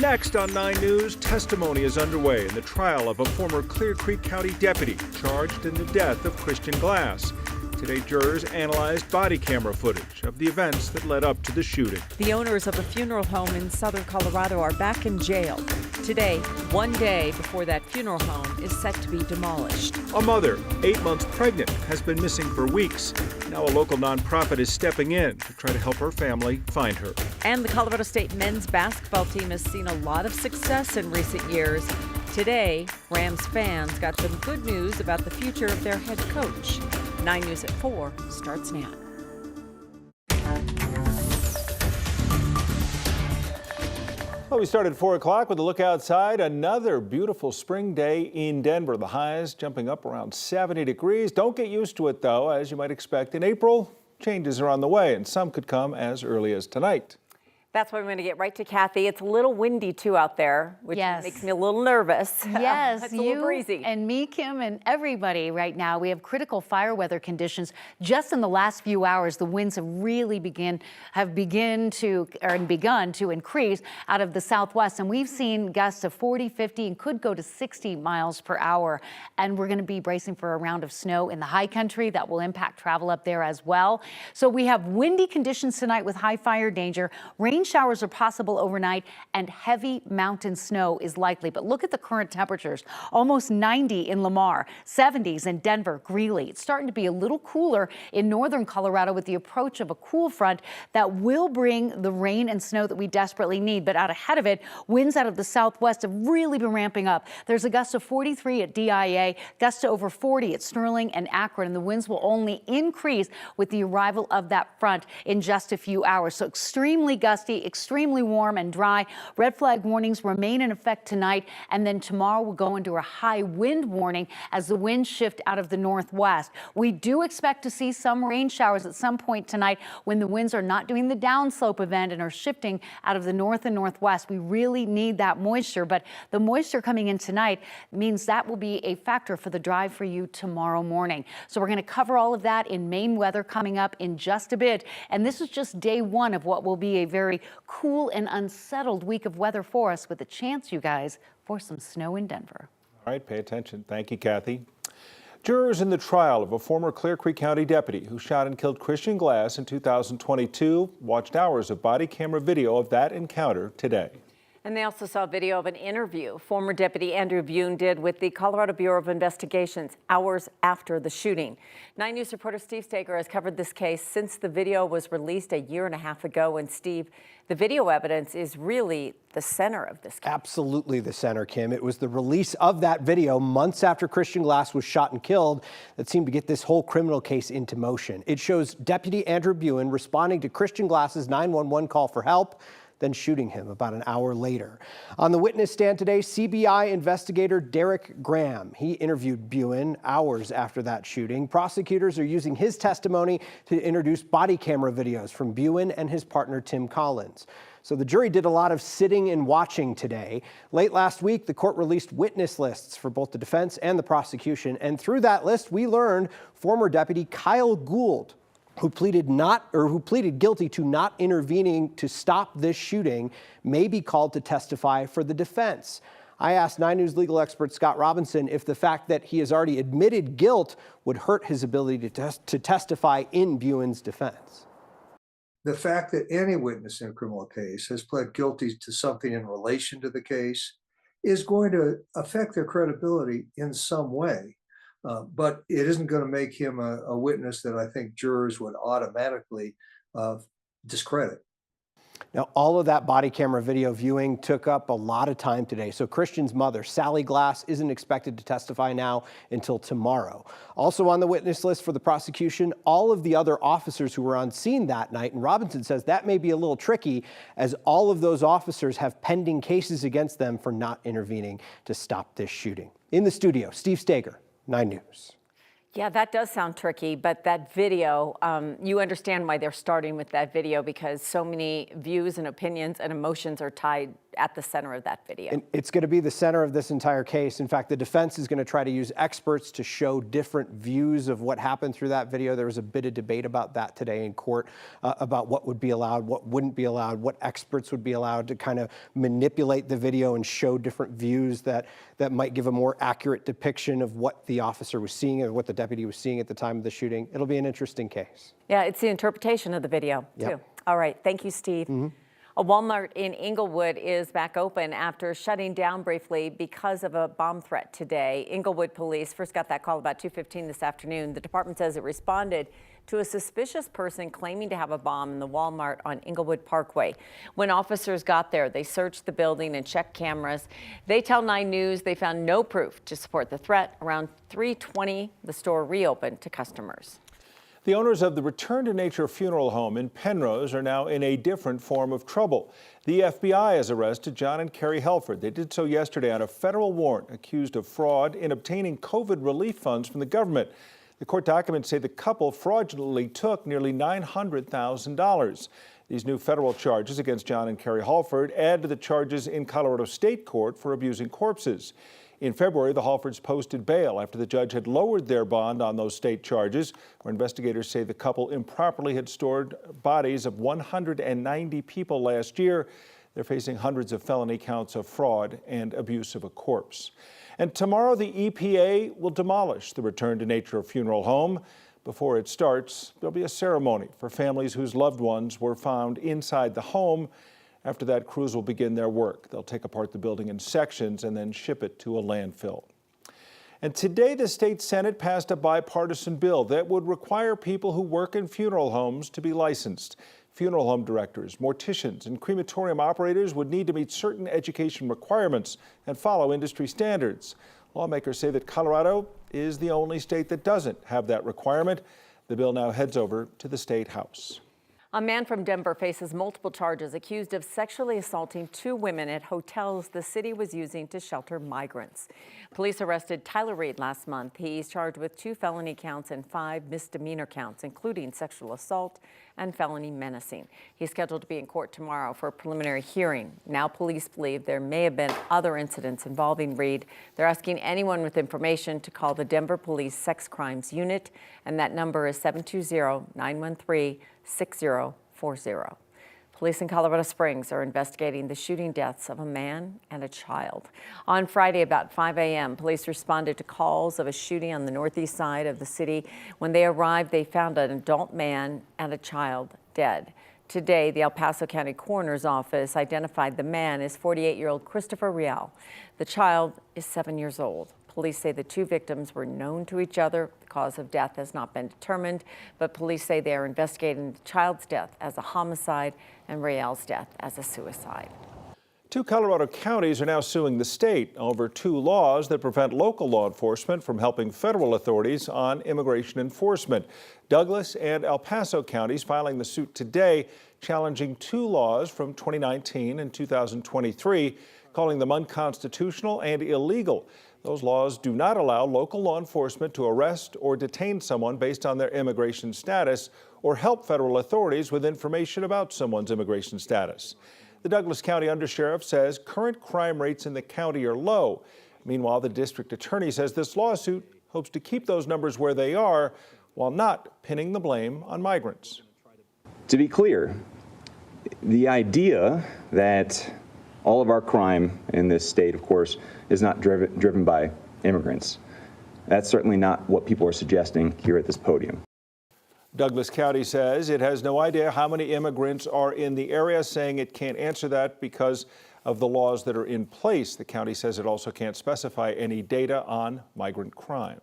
Next on 9 News, testimony is underway in the trial of a former Clear Creek County deputy charged in the death of Christian Glass. Today, jurors analyzed body camera footage of the events that led up to the shooting. The owners of a funeral home in southern Colorado are back in jail. Today, one day before that funeral home is set to be demolished. A mother, 8 months pregnant, has been missing for weeks. Now a local nonprofit is stepping in to try to help her family find her. And the Colorado State men's basketball team has seen a lot of success in recent years. Today, Rams fans got some good news about the future of their head coach. 9 News at 4 starts now. Well, we started at 4 o'clock with a look outside. Another beautiful spring day in Denver. The highs jumping up around 70 degrees. Don't get used to it, though, as you might expect. In April, changes are on the way, and some could come as early as tonight. That's why we're going to get right to Kathy. It's a little windy, too, out there, which makes me a little nervous. Yes, it's a little breezy. And me, Kim, and everybody right now. We have critical fire weather conditions. Just in the last few hours, the winds have really begun to increase out of the southwest. And we've seen gusts of 40, 50, and could go to 60 miles per hour. And we're going to be bracing for a round of snow in the high country that will impact travel up there as well. So we have windy conditions tonight with high fire danger. Rain showers are possible overnight, and heavy mountain snow is likely. But look at the current temperatures. Almost 90 in Lamar, 70s in Denver, Greeley. It's starting to be a little cooler in northern Colorado with the approach of a cool front that will bring the rain and snow that we desperately need. But out ahead of it, winds out of the southwest have really been ramping up. There's a gust of 43 at DIA, gust to over 40 at Sterling and Akron, and the winds will only increase with the arrival of that front in just a few hours. So extremely gusty, extremely warm and dry. Red flag warnings remain in effect tonight, and then tomorrow we'll go into a high wind warning as the winds shift out of the northwest. We do expect to see some rain showers at some point tonight when the winds are not doing the downslope event and are shifting out of the north and northwest. We really need that moisture, but the moisture coming in tonight means that will be a factor for the drive for you tomorrow morning. So we're going to cover all of that in Maine weather coming up in just a bit, and this is just day one of what will be a very cool and unsettled week of weather for us, with a chance, you guys, for some snow in Denver. All right, pay attention. Thank you, Kathy. Jurors in the trial of a former Clear Creek County deputy who shot and killed Christian Glass in 2022 watched hours of body camera video of that encounter today. And they also saw video of an interview former Deputy Andrew Bune did with the Colorado Bureau of Investigations hours after the shooting. 9 News reporter Steve Steger has covered this case since the video was released a year and a half ago. And Steve, the video evidence is really the center of this case. Absolutely the center, Kim. It was the release of that video months after Christian Glass was shot and killed that seemed to get this whole criminal case into motion. It shows Deputy Andrew Bune responding to Christian Glass's 911 call for help, then shooting him about an hour later. On the witness stand today, CBI investigator Derek Graham. He interviewed Bune hours after that shooting. Prosecutors are using his testimony to introduce body camera videos from Bune and his partner Tim Collins. So the jury did a lot of sitting and watching today. Late last week, the court released witness lists for both the defense and the prosecution. And through that list, we learned former Deputy Kyle Gould, who pleaded guilty to not intervening to stop this shooting, may be called to testify for the defense. I asked 9 News legal expert Scott Robinson if the fact that he has already admitted guilt would hurt his ability to testify in Bune's defense. The fact that any witness in a criminal case has pled guilty to something in relation to the case is going to affect their credibility in some way. But it isn't going to make him a witness that I think jurors would automatically discredit. Now, all of that body camera video viewing took up a lot of time today. So Christian's mother, Sally Glass, isn't expected to testify now until tomorrow. Also on the witness list for the prosecution, all of the other officers who were on scene that night. And Robinson says that may be a little tricky, as all of those officers have pending cases against them for not intervening to stop this shooting. In the studio, Steve Steger, 9 News. Yeah, that does sound tricky, but that video, you understand why they're starting with that video, because so many views and opinions and emotions are tied at the center of that video. And it's going to be the center of this entire case. In fact, the defense is going to try to use experts to show different views of what happened through that video. There was a bit of debate about that today in court, about what would be allowed, what wouldn't be allowed, what experts would be allowed to kind of manipulate the video and show different views that might give a more accurate depiction of what the officer was seeing or what the deputy was seeing at the time of the shooting. It'll be an interesting case. Yeah, it's the interpretation of the video, too. Yep. All right, thank you, Steve. A Walmart in Inglewood is back open after shutting down briefly because of a bomb threat today. Inglewood police first got that call about 2:15 this afternoon. The department says it responded to a suspicious person claiming to have a bomb in the Walmart on Inglewood Parkway. When officers got there, they searched the building and checked cameras. They tell 9 News they found no proof to support the threat. Around 3:20, the store reopened to customers. The owners of the Return to Nature funeral home in Penrose are now in a different form of trouble. The FBI has arrested John and Carrie Helford. They did so yesterday on a federal warrant, accused of fraud in obtaining COVID relief funds from the government. The court documents say the couple fraudulently took nearly $900,000. These new federal charges against John and Carrie Helford add to the charges in Colorado State Court for abusing corpses. In February, the Halfords posted bail after the judge had lowered their bond on those state charges, where investigators say the couple improperly had stored bodies of 190 people last year. They're facing hundreds of felony counts of fraud and abuse of a corpse. And tomorrow, the EPA will demolish the Return to Nature funeral home. Before it starts, there'll be a ceremony for families whose loved ones were found inside the home. After that, crews will begin their work. They'll take apart the building in sections and then ship it to a landfill. And today, the state Senate passed a bipartisan bill that would require people who work in funeral homes to be licensed. Funeral home directors, morticians, and crematorium operators would need to meet certain education requirements and follow industry standards. Lawmakers say that Colorado is the only state that doesn't have that requirement. The bill now heads over to the State House. A man from Denver faces multiple charges accused of sexually assaulting 2 women at hotels the city was using to shelter migrants. Police arrested Tyler Reed last month. He's charged with 2 felony counts and 5 misdemeanor counts, including sexual assault and felony menacing. He's scheduled to be in court tomorrow for a preliminary hearing. Now police believe there may have been other incidents involving Reed. They're asking anyone with information to call the Denver Police Sex Crimes Unit, and that number is 720-913-6040. Police in Colorado Springs are investigating the shooting deaths of a man and a child. On Friday about 5 a.m., police responded to calls of a shooting on the northeast side of the city. When they arrived, they found an adult man and a child dead. Today, the El Paso County Coroner's Office identified the man as 48-year-old Christopher Rial. The child is 7 years old. Police say the 2 victims were known to each other. The cause of death has not been determined, but police say they are investigating the child's death as a homicide and Rial's death as a suicide. 2 Colorado counties are now suing the state over 2 laws that prevent local law enforcement from helping federal authorities on immigration enforcement. Douglas and El Paso counties filing the suit today, challenging 2 laws from 2019 and 2023, calling them unconstitutional and illegal. Those laws do not allow local law enforcement to arrest or detain someone based on their immigration status or help federal authorities with information about someone's immigration status. The Douglas County Undersheriff says current crime rates in the county are low. Meanwhile, the district attorney says this lawsuit hopes to keep those numbers where they are while not pinning the blame on migrants. To be clear, the idea that all of our crime in this state, of course, is not driven by immigrants. That's certainly not what people are suggesting here at this podium. Douglas County says it has no idea how many immigrants are in the area, saying it can't answer that because of the laws that are in place. The county says it also can't specify any data on migrant crime.